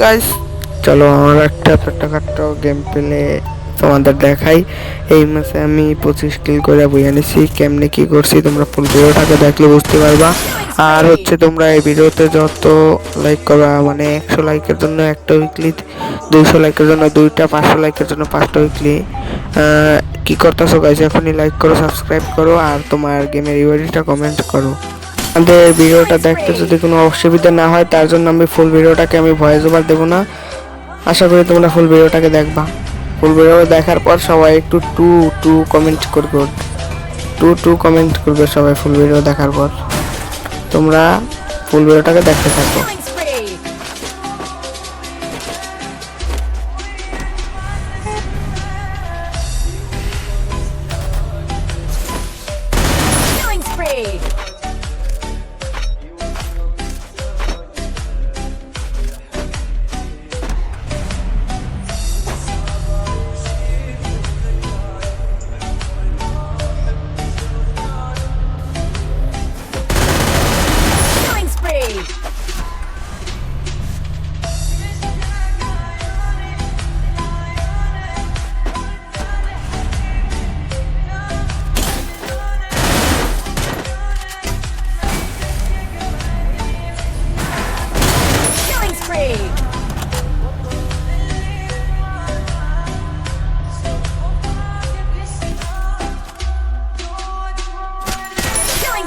Guys, চলো আমার একটা ছোট্টখাট্ট গেম প্লে তোমাদের দেখাই। এই ম্যাচে আমি 25 কিল করে বইয়া নিছি। কেমনে কি করছি তোমরা ফুল ভিডিওটাকে দেখলে বুঝতে পারবা। আর হচ্ছে তোমরা এই ভিডিওতে যত লাইক করবা, মানে 100 লাইকের জন্য একটা উইকলি, 200 লাইকের জন্য 2টা, 500 লাইকের জন্য 5টা উইকলি। কি করতেছো গাইস? এখনই লাইক করো, সাবস্ক্রাইব করো, আর তোমার গেমের ইউআইডিটা কমেন্ট করো। আমাদের ভিডিওটা দেখতে যদি কোনো অসুবিধা না হয় তার জন্য আমি ফুল ভিডিওটাকে ভয়েস ওভার দেবো না। আশা করি তোমরা ফুল ভিডিওটাকে দেখবা। ফুল ভিডিও দেখার পর সবাই একটু টু টু কমেন্ট করবে, টু কমেন্ট করবে সবাই ফুল ভিডিও দেখার পর। তোমরা ফুল ভিডিওটাকে দেখতে থাকো।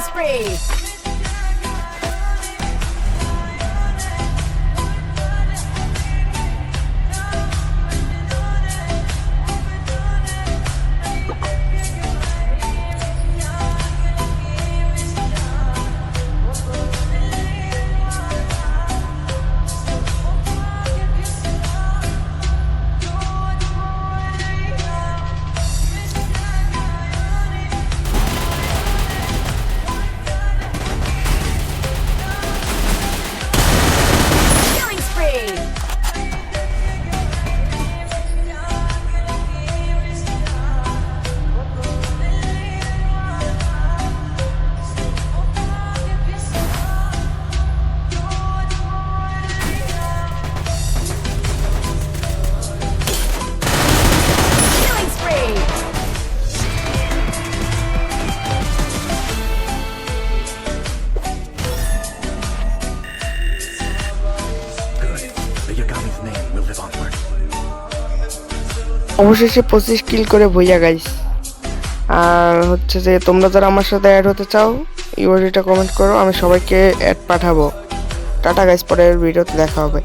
Spree. অবশেষে 25 কিল করে বইয়া গাইস। আর হচ্ছে যে তোমরা যারা আমার সাথে অ্যাড হতে চাও ইউআইডিটা কমেন্ট করো, আমি সবাইকে অ্যাড পাঠাবো। টাটা গাইস, পরের ভিডিওতে দেখা হবে।